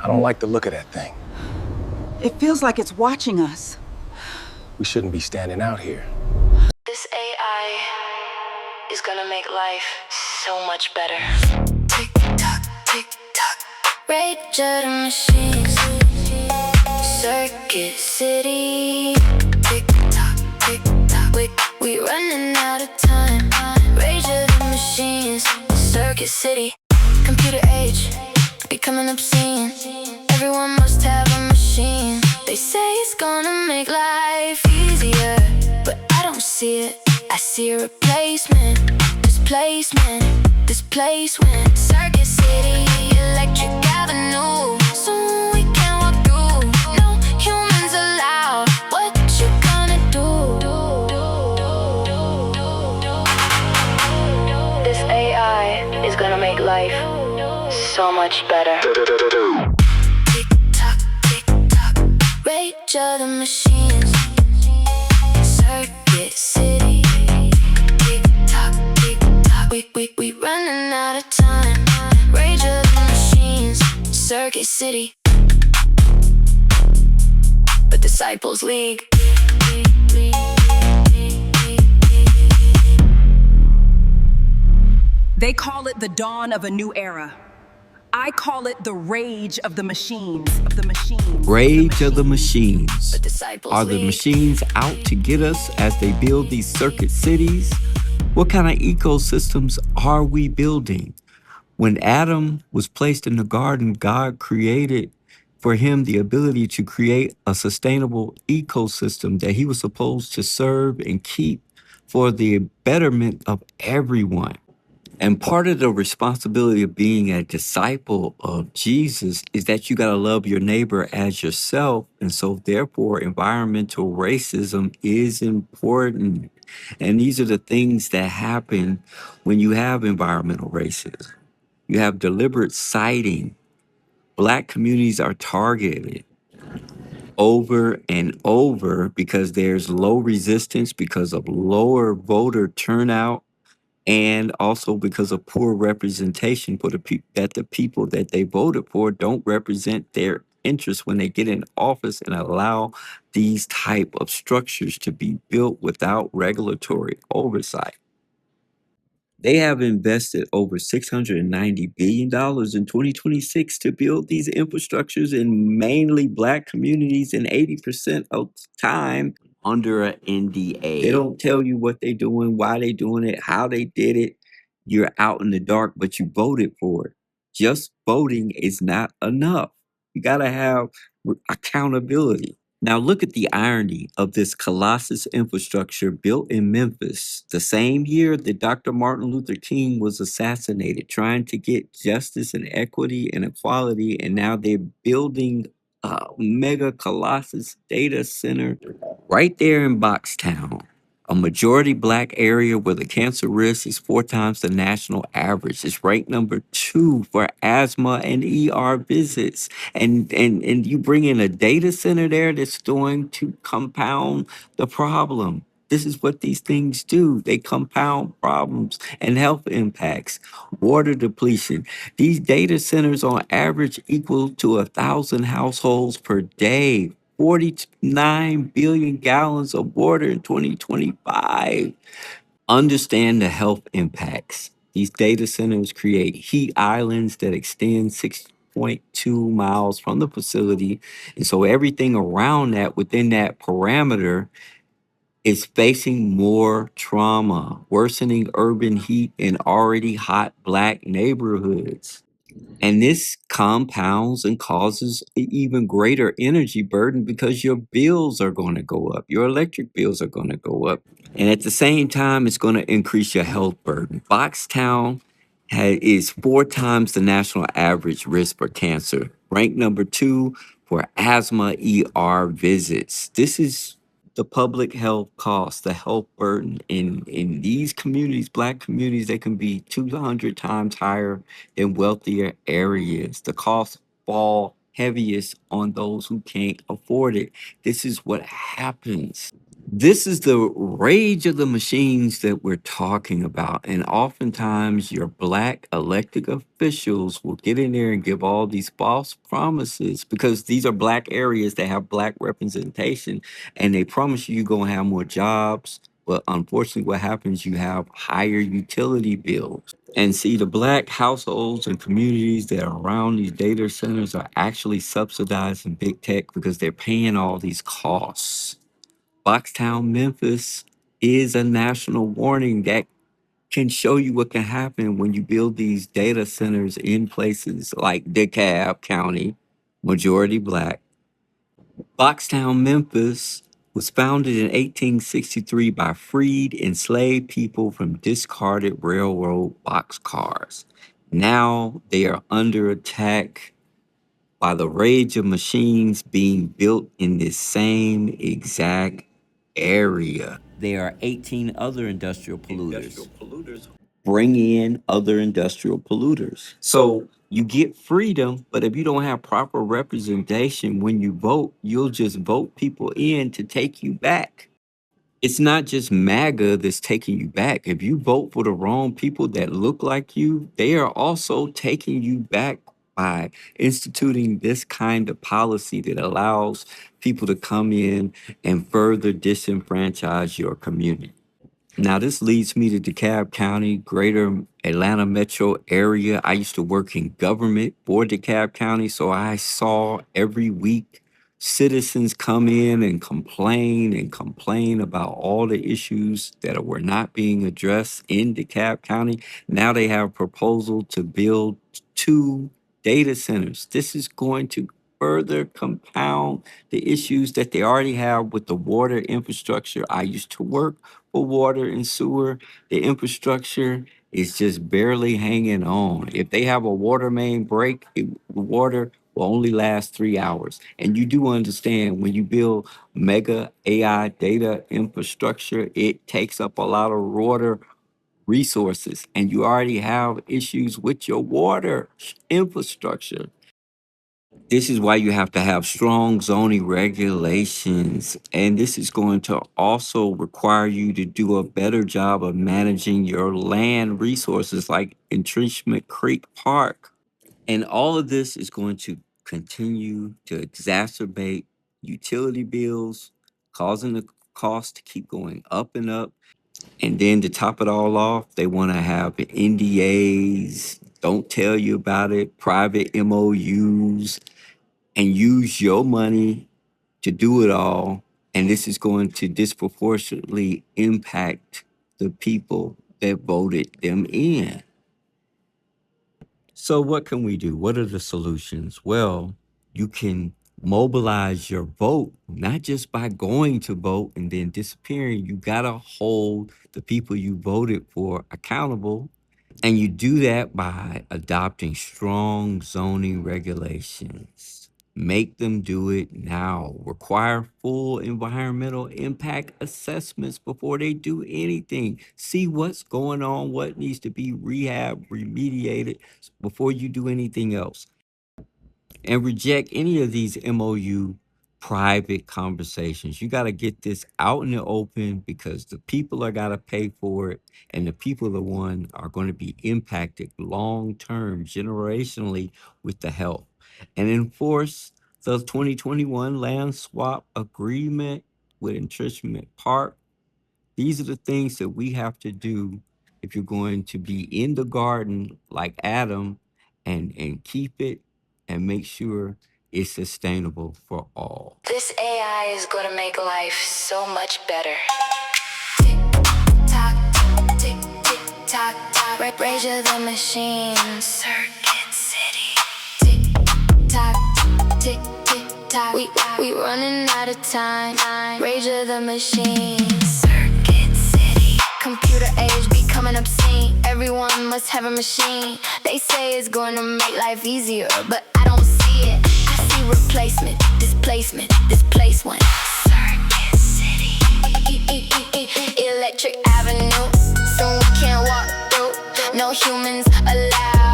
I don't like the look of that thing. It feels like it's watching us. We shouldn't be standing out here. This AI is gonna make life so much better. Tick tock, tick tock. Rage of the machines. Circuit City. Tick tock, tick tock. We running out of time. Rage of the machines. Circuit City. Computer age, becoming obscene. Everyone must have a machine. They say it's gonna make life easier, but I don't see it. I see a replacement, displacement, displacement. Circuit City, Electric Avenue. Soon we can walk through. No humans allowed. What you gonna do? This AI is gonna make life so much better. Tick tock, tick tock. Rage of the machines. Circuit City. Tick tock, tick tock. We running out of time. Rage of the machines. Circuit City. The Disciples League. They call it the dawn of a new era. I call it the rage of the machines. Rage of the machines. The Disciples Are the League. machines out to get us as they build these circuit cities? What kind of ecosystems are we building? When Adam was placed in the garden, God created for him the ability to create a sustainable ecosystem that he was supposed to serve and keep for the betterment of everyone. And part of the responsibility of being a disciple of Jesus is that you got to love your neighbor as yourself. And so, therefore, environmental racism is important. And these are the things that happen when you have environmental racism. You have deliberate citing. Black communities are targeted over and over because there's low resistance, because of lower voter turnout, and also because of poor representation for that the people that they voted for don't represent their interests when they get in office and allow these type of structures to be built without regulatory oversight. They have invested over $690 billion in 2026 to build these infrastructures in mainly Black communities, and 80% of the time under an NDA. They don't tell you what they're doing, why they're doing it, how they did it. You're out in the dark, but you voted for it. Just voting is not enough. You got to have accountability. Now, look at the irony of this colossus infrastructure built in Memphis, the same year that Dr. Martin Luther King was assassinated, trying to get justice and equity and equality. And now they're building a mega colossus data center right there in Boxtown, a majority Black area where the cancer risk is 4 times the national average. It's ranked number 2 for asthma and ER visits. And you bring in a data center there that's going to compound the problem. This is what these things do. They compound problems and health impacts, water depletion. These data centers on average equal to 1,000 households per day. 49 billion gallons of water in 2025. Understand the health impacts. These data centers create heat islands that extend 6.2 miles from the facility. And so everything around that, within that parameter, is facing more trauma, worsening urban heat in already hot Black neighborhoods. And this compounds and causes an even greater energy burden because your bills are going to go up. Your electric bills are going to go up. And at the same time, it's going to increase your health burden. Boxtown is 4 times the national average risk for cancer, ranked number 2 for asthma ER visits. This is the public health cost, the health burden in these communities, Black communities, they can be 200 times higher than wealthier areas. The costs fall heaviest on those who can't afford it. This is what happens. This is the rage of the machines that we're talking about. And oftentimes, your Black elected officials will get in there and give all these false promises because these are Black areas that have Black representation. And they promise you you're going to have more jobs. But unfortunately, what happens, you have higher utility bills. And see, the Black households and communities that are around these data centers are actually subsidizing big tech because they're paying all these costs. Boxtown, Memphis is a national warning that can show you what can happen when you build these data centers in places like DeKalb County, majority Black. Boxtown, Memphis was founded in 1863 by freed enslaved people from discarded railroad boxcars. Now they are under attack by the rage of machines being built in this same exact area. There are 18 other industrial polluters. Bring in other industrial polluters. So you get freedom, but if you don't have proper representation when you vote, you'll just vote people in to take you back. It's not just MAGA that's taking you back. If you vote for the wrong people that look like you, they are also taking you back by instituting this kind of policy that allows people to come in and further disenfranchise your community. Now, this leads me to DeKalb County, greater Atlanta metro area. I used to work in government for DeKalb County, so I saw every week citizens come in and complain about all the issues that were not being addressed in DeKalb County. Now they have a proposal to build 2 data centers. This is going to further compound the issues that they already have with the water infrastructure. I used to work for water and sewer. The infrastructure is just barely hanging on. If they have a water main break, the water will only last 3 hours. And you do understand when you build mega AI data infrastructure, it takes up a lot of water resources, and you already have issues with your water infrastructure. This is why you have to have strong zoning regulations. And this is going to also require you to do a better job of managing your land resources like Entrenchment Creek Park. And all of this is going to continue to exacerbate utility bills, causing the cost to keep going up and up. And then to top it all off, they want to have NDAs, don't tell you about it, private MOUs, and use your money to do it all. And this is going to disproportionately impact the people that voted them in. So, what can we do? What are the solutions? Well, you can mobilize your vote, not just by going to vote and then disappearing. You got to hold the people you voted for accountable. And you do that by adopting strong zoning regulations. Make them do it now. Require full environmental impact assessments before they do anything. See what's going on, what needs to be rehab, remediated before you do anything else. And reject any of these MOU private conversations. You got to get this out in the open because the people are got to pay for it, and the people are the one are going to be impacted long term, generationally with the health. And enforce the 2021 land swap agreement with Entrenchment Park. These are the things that we have to do if you're going to be in the garden like Adam and keep it and make sure it's sustainable for all. This AI is gonna make life so much better. Tick tock, tick tick tock tock. Rage of the machine, Circuit City. Tick tock, tick tick tock. We running out of time. Rage of the machine, Circuit City. Computer age becoming obscene. Everyone must have a machine. They say it's gonna make life easier, but I don't see it. I see replacement, displacement, displace one. Circuit City. Electric Avenue. Soon we can't walk through. No humans allowed.